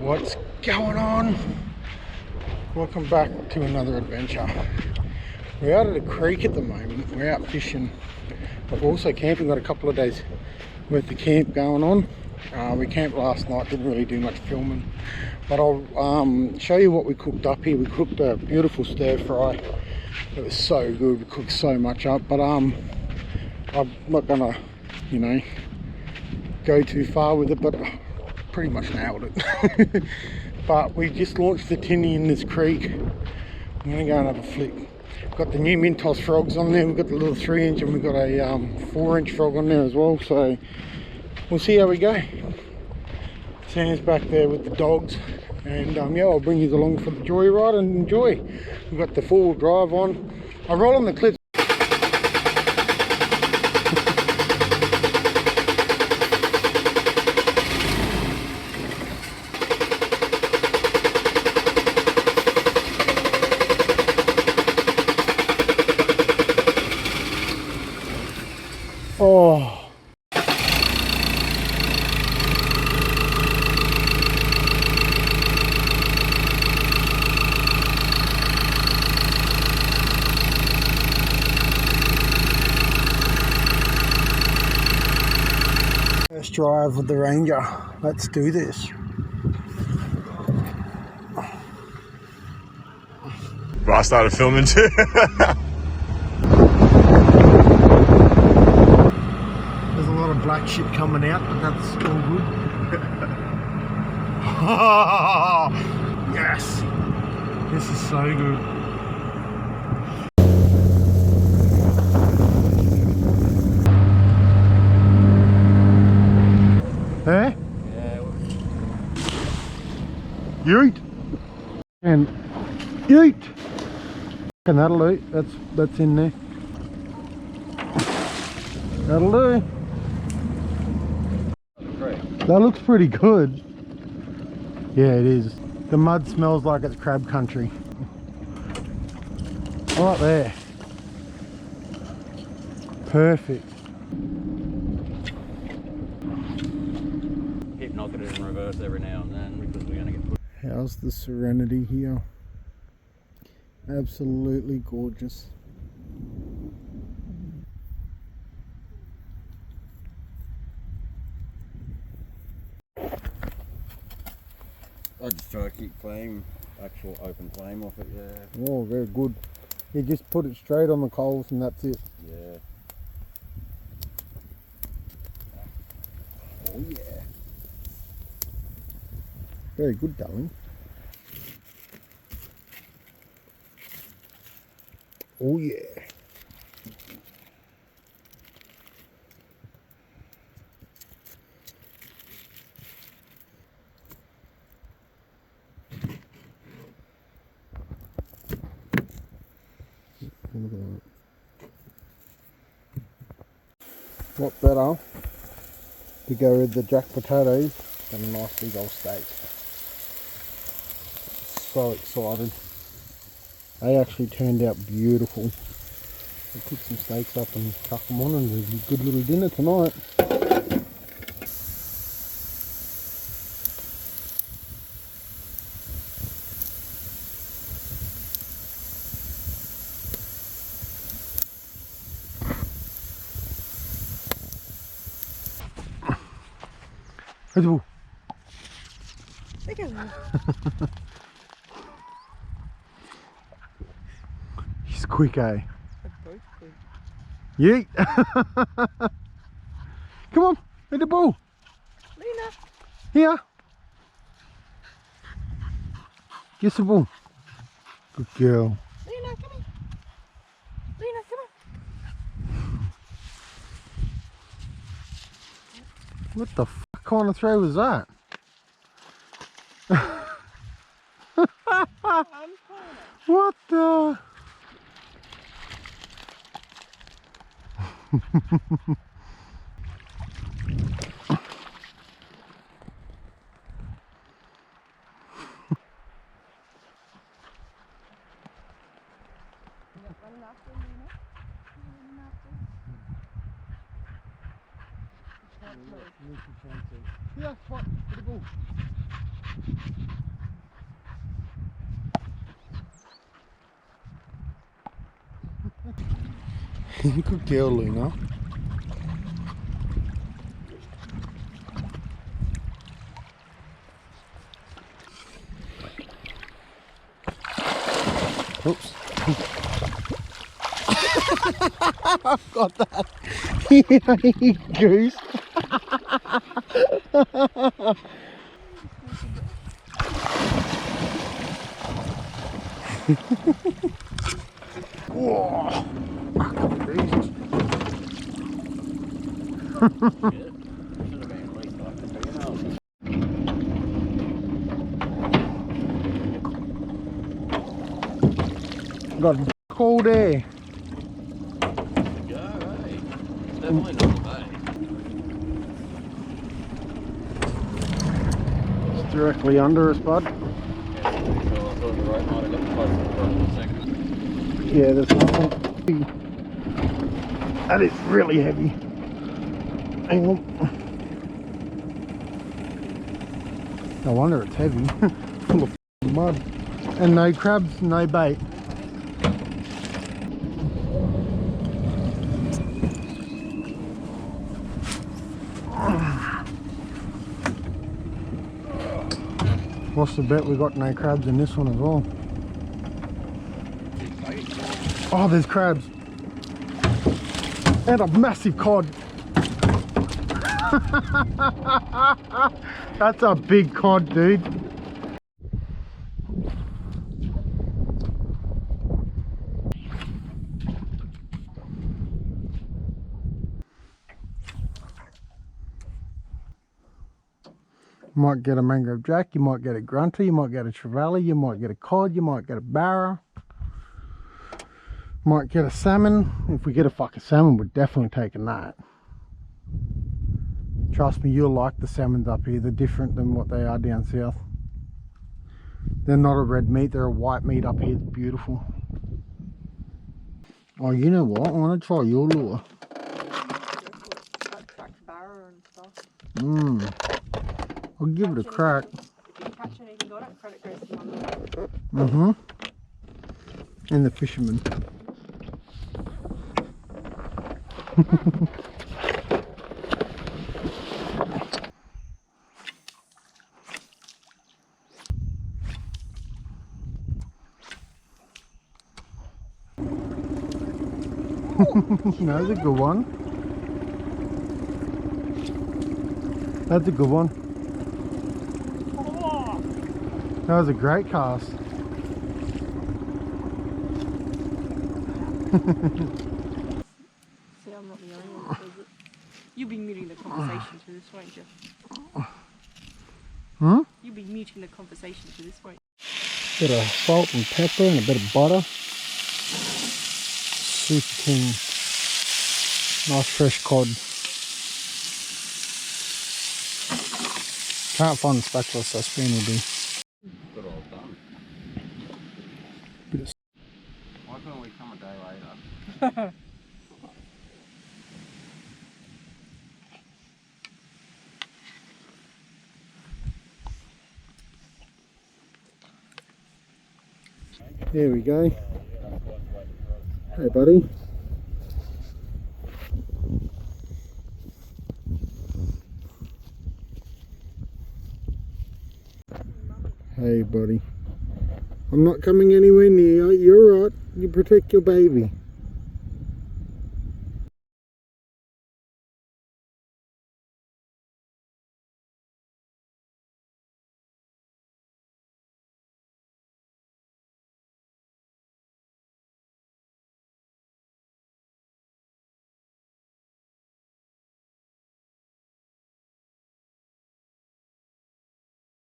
What's going on? Welcome back to another adventure. We're out at a creek at the moment. We're out fishing, but we're also camping. Got a couple of days worth of camp going on. We camped last night, didn't really do much filming, but I'll show you what we cooked up here. We cooked a beautiful stir fry. It was so good. We cooked so much up, but I'm not gonna, go too far with it, but pretty much nailed it. But we just launched the tinny in this creek. I'm gonna go and have a flick. Got the new Mintos frogs on there. We've got the little 3-inch and we've got a 4-inch frog on there as well, so we'll see how we go. Sam's back there with the dogs, and yeah, I'll bring you along for the joyride and enjoy. We've got the 4-wheel drive on. I roll on the clips. Oh. Let's drive with the Ranger. Let's do this. I started filming too. There's a lot of black shit coming out, but that's all good. Yes! This is so good. Eh? Yeah. Yeet! And yeet! And that'll do. That's in there. That'll do. That looks pretty good. Yeah, it is. The mud smells like it's crab country. Right there. Perfect. Keep knocking it in reverse every now and then because we're going to get put. How's the serenity here? Absolutely gorgeous. I just try to keep flame, actual open flame off it, yeah. Oh, very good. You just put it straight on the coals and that's it. Yeah. Oh yeah. Very good, darling. Oh yeah. Look at that. What better to go with the jack potatoes than a nice big old steak. So excited. They actually turned out beautiful. I cooked some steaks up and chuck them on, and there's a good little dinner tonight. Where's He's quick, eh? Yeet! Come on, with the ball. Lena. Here. Get the ball. Good girl. Lena, come here. Lena, come on. What the fuck kind of throw was that? What the? Yeah, what? The ball. Good girl, Luna. Oops. I've got that. You goose. Whoa. Jesus. Got cold air. Yeah, right. It's definitely not the bay. It's directly under us, bud. Yeah, so I thought the right might have got close to the front for a second. Yeah, there's nothing. That is really heavy. Hang on. No wonder it's heavy. Full of mud. And no crabs, no bait. What's the bet we got no crabs in this one as well? Oh, there's crabs. And a massive cod. That's a big cod, dude. You might get a mangrove jack, you might get a grunter, you might get a trevally, you might get a cod, you might get a barra. Might get a salmon. If we get a fucking salmon, we're definitely taking that. Trust me, you'll like the salmons up here. They're different than what they are down south. They're not a red meat, they're a white meat up here. It's beautiful. Oh, you know what? I want to try your lure. I'll give it a crack. If you catch anything on it, credit goes to Mum. Mm-hmm. And the fisherman. That's a good one. That's a good one. That was a great cast. See, I'm not the only one that does it. You'll be muting the conversation to this, won't you? Hmm? You'll be muting the conversation to this, won't you? Bit of salt and pepper and a bit of butter. Super keen. Nice fresh cod. Can't find the spatula, so spoon will do. Good all done. Bit of Why couldn't we come a day later? There we go. Hey, buddy. Hey, buddy. I'm not coming anywhere near you. You're right. You protect your baby.